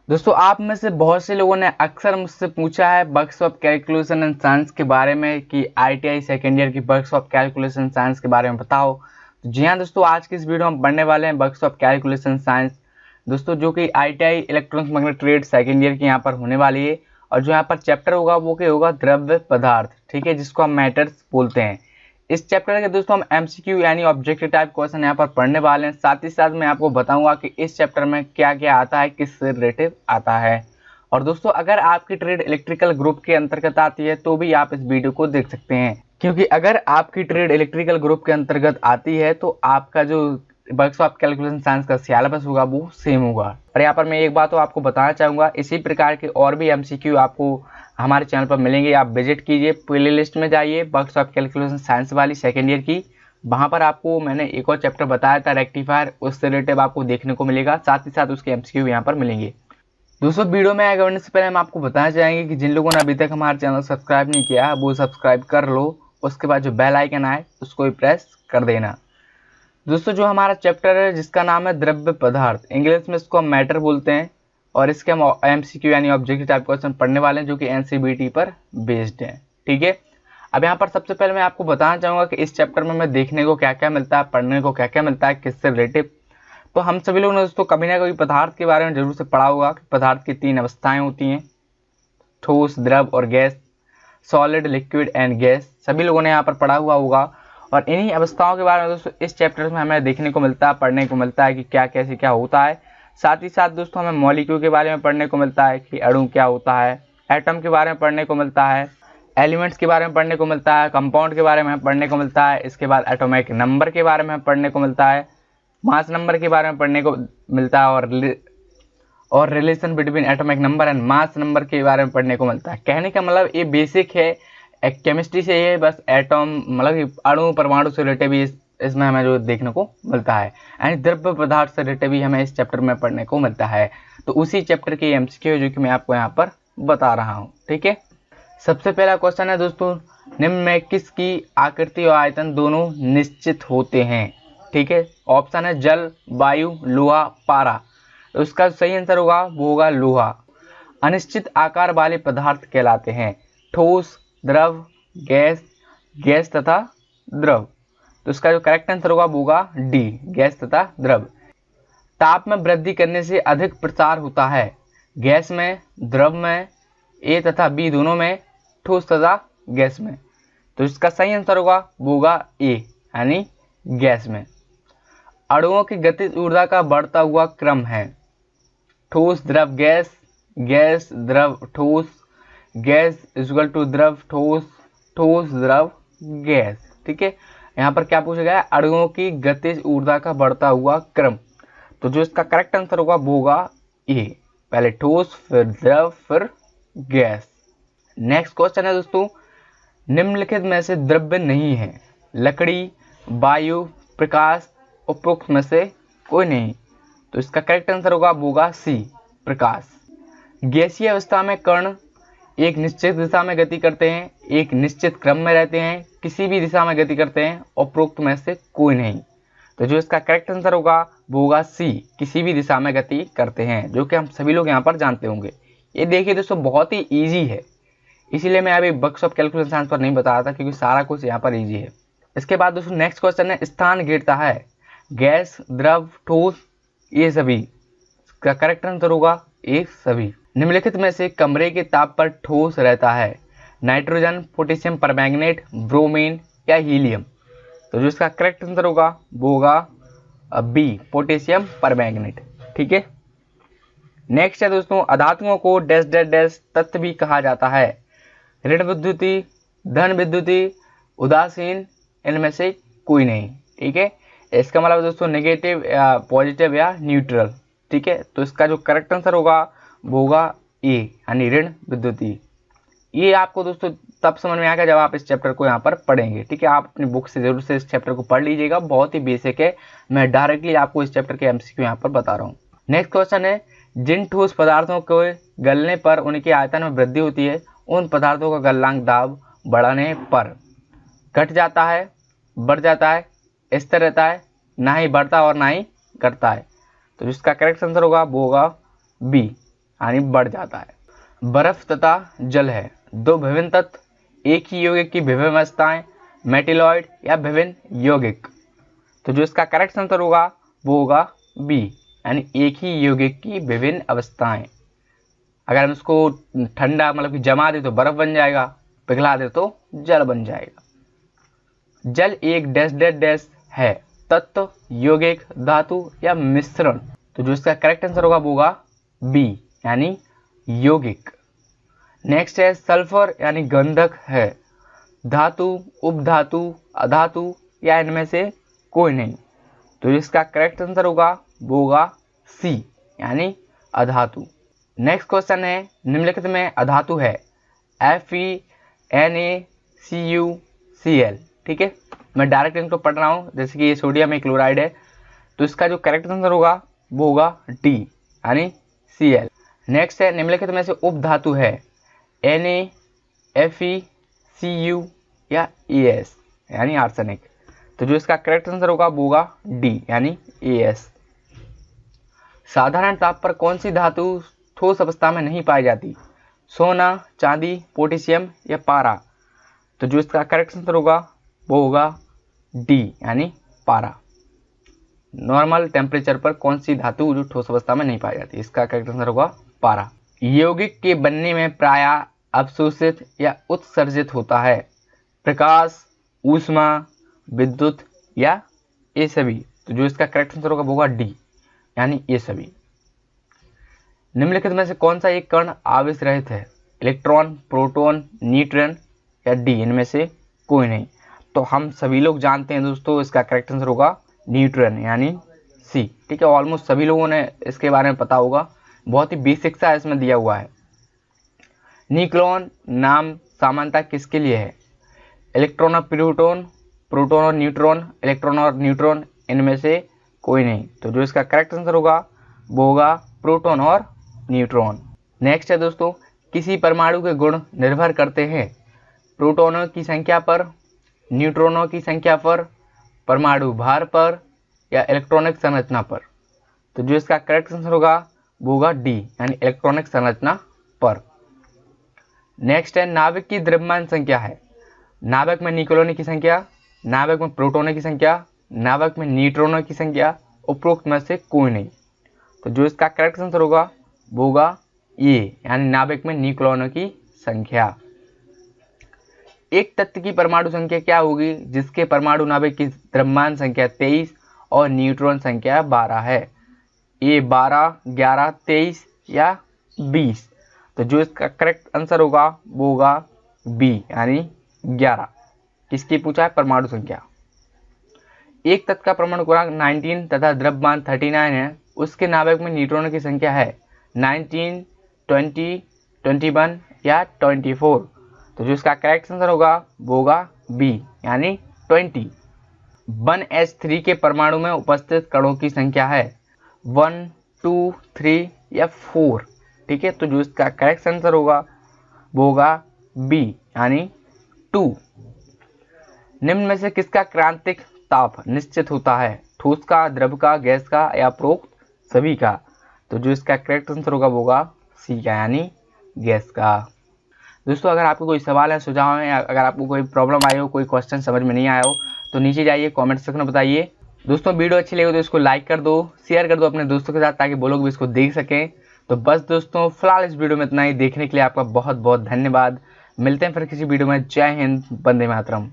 दोस्तों आप में से बहुत से लोगों ने अक्सर मुझसे पूछा है bugs of calculation and science के बारे में कि आईटीआई सेकेंड ईयर की बग्स ऑफ कैलकुलेशन साइंस के बारे में बताओ। तो जी हाँ दोस्तों, आज की इस वीडियो में हम पढ़ने वाले हैं बग्स ऑफ कैलकुलेशन साइंस दोस्तों, जो कि ITI electronics magnetic trade second year की यहाँ पर होने वाली है। और जो यहाँ पर चैप्टर होगा वो क्या होगा, द्रव्य पदार्थ, ठीक है, जिसको हम मैटर्स बोलते हैं। इस चैप्टर के दोस्तों हम एमसीक्यू यानी ऑब्जेक्टिव टाइप क्वेश्चन यहाँ पर पढ़ने वाले हैं। साथ ही साथ मैं आपको बताऊंगा कि इस चैप्टर में क्या क्या आता है, किस से रिलेटेड आता है। और दोस्तों अगर आपकी ट्रेड इलेक्ट्रिकल ग्रुप के अंतर्गत आती है तो भी आप इस वीडियो को देख सकते हैं, क्योंकि अगर आपकी ट्रेड इलेक्ट्रिकल ग्रुप के अंतर्गत आती है तो आपका जो बग्स ऑफ कैलकुलेशन साइंस का सिलेबस होगा वो सेम होगा। और यहाँ पर मैं एक बात तो आपको बताना चाहूँगा, इसी प्रकार के और भी एमसीक्यू आपको हमारे चैनल पर मिलेंगे। आप विजिट कीजिए, प्ले लिस्ट में जाइए बग्स ऑफ कैलकुलेशन साइंस वाली सेकेंड ईयर की। वहाँ पर आपको मैंने एक और चैप्टर बताया था रेक्टिफायर, उससे रिलेटेड आपको देखने को मिलेगा। साथ ही साथ उसके एमसीक्यू यहाँ पर मिलेंगे। दोस्तों वीडियो में आगे बढ़ने से पहले हम आपको बताना चाहेंगे कि जिन लोगों ने अभी तक हमारे चैनल सब्सक्राइब नहीं किया वो सब्सक्राइब कर लो। उसके बाद जो बेल आइकन आए उसको भी प्रेस कर देना। दोस्तों जो हमारा चैप्टर है जिसका नाम है द्रव्य पदार्थ, इंग्लिश में इसको हम मैटर बोलते हैं, और इसके हम एमसीक्यू यानी ऑब्जेक्टिव टाइप क्वेश्चन पढ़ने वाले हैं जो कि एनसीईआरटी पर बेस्ड है, ठीक है। अब यहाँ पर सबसे पहले मैं आपको बताना चाहूँगा कि इस चैप्टर में हमें देखने को क्या क्या मिलता है, पढ़ने को क्या क्या मिलता है, किससे रिलेटिव। तो हम सभी लोगों ने दोस्तों कभी ना कभी पदार्थ के बारे में जरूर से पढ़ा होगा कि पदार्थ की 3 अवस्थाएं होती हैं, ठोस, द्रव और gas, solid, liquid and gas. सभी लोगों ने यहाँ पर पढ़ा हुआ होगा। और इन्हीं अवस्थाओं के बारे में दोस्तों इस चैप्टर में हमें देखने को मिलता है, पढ़ने को मिलता है कि क्या कैसे क्या होता है। साथ ही साथ दोस्तों हमें मॉलिक्यूल के बारे में पढ़ने को मिलता है कि अणु क्या होता है, एटम के बारे में पढ़ने को मिलता है, एलिमेंट्स के बारे में पढ़ने को मिलता है, कंपाउंड के बारे में पढ़ने को मिलता है। इसके बाद एटॉमिक नंबर के बारे में पढ़ने को मिलता है, मास नंबर के बारे में पढ़ने को मिलता है, और relation between atomic number and mass number के बारे में पढ़ने को मिलता है। कहने का मतलब ये बेसिक है, केमिस्ट्री से ये बस एटॉम मतलब अणु परमाणु से रिलेटेड भी इसमें हमें जो देखने को मिलता है, एंड द्रव्य पदार्थ से रिलेटेड भी हमें इस चैप्टर में पढ़ने को मिलता है। तो उसी चैप्टर के एमसीक्यू जो कि मैं आपको यहाँ पर बता रहा हूँ, ठीक है। सबसे पहला क्वेश्चन है दोस्तों, निम्न में किसकी आकृति और आयतन दोनों निश्चित होते हैं, ठीक है। ऑप्शन है जल, वायु, लोहा, पारा। तो उसका सही आंसर होगा वो होगा लोहा। अनिश्चित आकार वाले पदार्थ कहलाते हैं ठोस, द्रव, गैस, गैस तथा द्रव। तो इसका जो करेक्ट आंसर होगा वो होगा डी, गैस तथा द्रव। ताप में वृद्धि करने से अधिक प्रसार होता है गैस में, द्रव में, ए तथा बी दोनों में, ठोस तथा गैस में। तो इसका सही आंसर होगा वो होगा ए यानी गैस में। अणुओं की गतिज ऊर्जा का बढ़ता हुआ क्रम है ठोस, द्रव, गैस, गैस, द्रव, ठोस, गैस इक्वल टू द्रव, ठोस, ठोस, द्रव, गैस, ठीक है। यहाँ पर क्या पूछा गया है, अणुओं की गतिज ऊर्जा का बढ़ता हुआ क्रम। तो जो इसका करेक्ट आंसर होगा वो होगा ए, पहले ठोस फिर द्रव फिर गैस। नेक्स्ट क्वेश्चन है दोस्तों, निम्नलिखित में से द्रव्य नहीं है, लकड़ी, वायु, प्रकाश, उपरोक्त में से कोई नहीं। तो इसका करेक्ट आंसर होगा वो होगा सी, प्रकाश। गैसीय अवस्था में कण एक निश्चित दिशा में गति करते हैं, एक निश्चित क्रम में रहते हैं, किसी भी दिशा में गति करते हैं, उपरोक्त में से कोई नहीं। तो जो इसका करेक्ट आंसर होगा वो होगा सी, किसी भी दिशा में गति करते हैं, जो कि हम सभी लोग यहाँ पर जानते होंगे। ये देखिए दोस्तों बहुत ही ईजी है, इसीलिए मैं अभी बग्स ऑफ कैलकुलेशन साइंस पर नहीं बता रहा था, क्योंकि सारा कुछ यहाँ पर ईजी है। इसके बाद दोस्तों नेक्स्ट क्वेश्चन है, स्थान घेरता है गैस, द्रव, ठोस, ये सभी। इसका करेक्ट आंसर होगा ये सभी। निम्नलिखित में से कमरे के ताप पर ठोस रहता है, नाइट्रोजन, पोटेशियम परमैंगनेट, ब्रोमीन या हीलियम। तो जो इसका करेक्ट आंसर होगा वो होगा बी, पोटेशियम परमैंगनेट, ठीक है। नेक्स्ट है दोस्तों, अधातुओं को डैश डैश डैश तत्व भी कहा जाता है, ऋण विद्युती, धन विद्युती, उदासीन, इनमें से कोई नहीं, ठीक है। इसका मतलब दोस्तों नेगेटिव या पॉजिटिव या न्यूट्रल, ठीक है। तो इसका जो करेक्ट आंसर होगा वो होगा ए यानी ऋण विद्युती। ये आपको दोस्तों तब समझ में आएगा जब आप इस चैप्टर को यहाँ पर पढ़ेंगे, ठीक है। आप अपनी बुक से जरूर से इस चैप्टर को पढ़ लीजिएगा, बहुत ही बेसिक है। मैं डायरेक्टली आपको इस चैप्टर के एमसीक्यू यहाँ पर बता रहा हूँ। नेक्स्ट क्वेश्चन है, जिन ठोस पदार्थों के गलने पर उनके आयतन में वृद्धि होती है, उन पदार्थों का गलनांक दाब बढ़ने पर घट जाता है, बढ़ जाता है, स्थिर रहता है, ना ही बढ़ता और ना ही घटता है। तो जिसका करेक्ट आंसर होगा वो होगा बी, यानी बढ़ जाता है। बर्फ तथा जल है, दो विभिन्न तत्व, एक ही यौगिक की विभिन्न अवस्थाएं, मेटिलॉइड या विभिन्न यौगिक। तो जो इसका करेक्ट आंसर होगा वो होगा बी, यानी एक ही यौगिक की विभिन्न अवस्थाएं। अगर हम इसको ठंडा मतलब कि जमा दे तो बर्फ बन जाएगा, पिघला दे तो जल बन जाएगा। जल एक डैश डैश डैश है, तत्व, यौगिक, धातु या मिश्रण। तो जो इसका करेक्ट आंसर होगा वो होगा बी, यानी यौगिक। नेक्स्ट है सल्फर यानी गंधक है, धातु, उपधातु, अधातु या इनमें से कोई नहीं। तो इसका करेक्ट आंसर होगा वो होगा सी, यानी अधातु। नेक्स्ट क्वेश्चन है निम्नलिखित में अधातु है FeNaCuCl। ठीक है, मैं डायरेक्ट इनको पढ़ रहा हूँ, जैसे कि ये सोडियम एक क्लोराइड है, तो इसका जो करेक्ट आंसर होगा वो होगा डी, यानी Cl। नेक्स्ट है निम्नलिखित में से उपधातु है Na, Fe, Cu या Es, यानी आर्सेनिक। तो जो इसका करेक्ट आंसर होगा वो होगा डी, यानी As। साधारण ताप पर कौन सी धातु ठोस अवस्था में नहीं पाई जाती, सोना, चांदी, पोटेशियम या पारा। तो जो इसका करेक्ट आंसर होगा वो होगा डी, यानी पारा। नॉर्मल टेम्परेचर पर कौन सी धातु जो ठोस अवस्था में नहीं पाई जाती, इसका करेक्ट आंसर होगा पारा। यौगिक के बनने में प्रायः अवशोषित या उत्सर्जित होता है, प्रकाश, ऊष्मा, विद्युत या ये सभी। तो जो इसका करेक्ट आंसर होगा वो होगा डी, यानी ये सभी। निम्नलिखित में से कौन सा एक कण आवेश रहित है, इलेक्ट्रॉन, प्रोटॉन, न्यूट्रॉन या डी, इनमें से कोई नहीं। तो हम सभी लोग जानते हैं दोस्तों, इसका करेक्ट आंसर होगा न्यूट्रॉन, यानी सी। ठीक है, ऑलमोस्ट सभी लोगों ने इसके बारे में पता होगा, बहुत ही बेसिक सा इसमें दिया हुआ है। न्यूक्लियॉन नाम सामान्यतः किसके लिए है, इलेक्ट्रॉन और प्रोटॉन, प्रोटॉन और न्यूट्रॉन, इलेक्ट्रॉन और न्यूट्रॉन, इनमें से कोई नहीं। तो जो इसका करेक्ट आंसर होगा वो होगा प्रोटॉन और न्यूट्रॉन। नेक्स्ट है दोस्तों, किसी परमाणु के गुण निर्भर करते हैं प्रोटॉनों की संख्या पर, न्यूट्रॉनों की संख्या पर, परमाणु भार पर या इलेक्ट्रॉनिक संरचना पर। तो जो इसका करेक्ट आंसर होगा वो होगा डी, यानी इलेक्ट्रॉनिक संरचना पर। नेक्स्ट है नाभिक की द्रव्यमान संख्या है, नाभिक में न्यूक्लियनों की संख्या, नाभिक में प्रोटॉनों की संख्या, नाभिक में न्यूट्रॉनों की संख्या, उपरोक्त में से कोई नहीं। तो जो इसका करेक्ट आंसर होगा वो होगा ये, यानी नाभिक में न्यूक्लियनों की संख्या। एक तत्व की परमाणु संख्या क्या होगी जिसके परमाणु नाभिक की द्रव्यमान संख्या 23 और न्यूट्रॉन संख्या 12 है, ये 12, 11, 23 या 20। तो जो इसका करेक्ट आंसर होगा वो होगा बी, यानी 11। किसकी पूछा है, परमाणु संख्या। एक तत्व का परमाणु क्रमांक 19 तथा द्रव्यमान 39 है, उसके नाभिक में न्यूट्रॉनों की संख्या है 19, 20, 21 या 24। तो जो इसका करेक्ट आंसर होगा वो होगा बी, यानी 20। 1s3 के परमाणु में उपस्थित कणों की संख्या है 1, 2, 3 या 4। ठीक है, तो जो इसका करेक्ट आंसर होगा वो होगा बी, यानी 2। निम्न में से किसका क्रांतिक ताप निश्चित होता है, ठोस का, द्रव का, गैस का या उपरोक्त सभी का। तो जो इसका करेक्ट आंसर होगा वो होगा सी का, यानी गैस का। दोस्तों अगर आपको कोई सवाल है, सुझाव है, अगर आपको कोई प्रॉब्लम आई हो, कोई क्वेश्चन समझ में नहीं आया हो, तो नीचे जाइए कमेंट सेक्शन में बताइए। दोस्तों वीडियो अच्छी लगी तो इसको लाइक कर दो, शेयर कर दो अपने दोस्तों के साथ, ताकि वो लोग भी इसको देख सकें। तो बस दोस्तों फिलहाल इस वीडियो में इतना ही। देखने के लिए आपका बहुत बहुत धन्यवाद। मिलते हैं फिर किसी वीडियो में। जय हिंद, वंदे मातरम।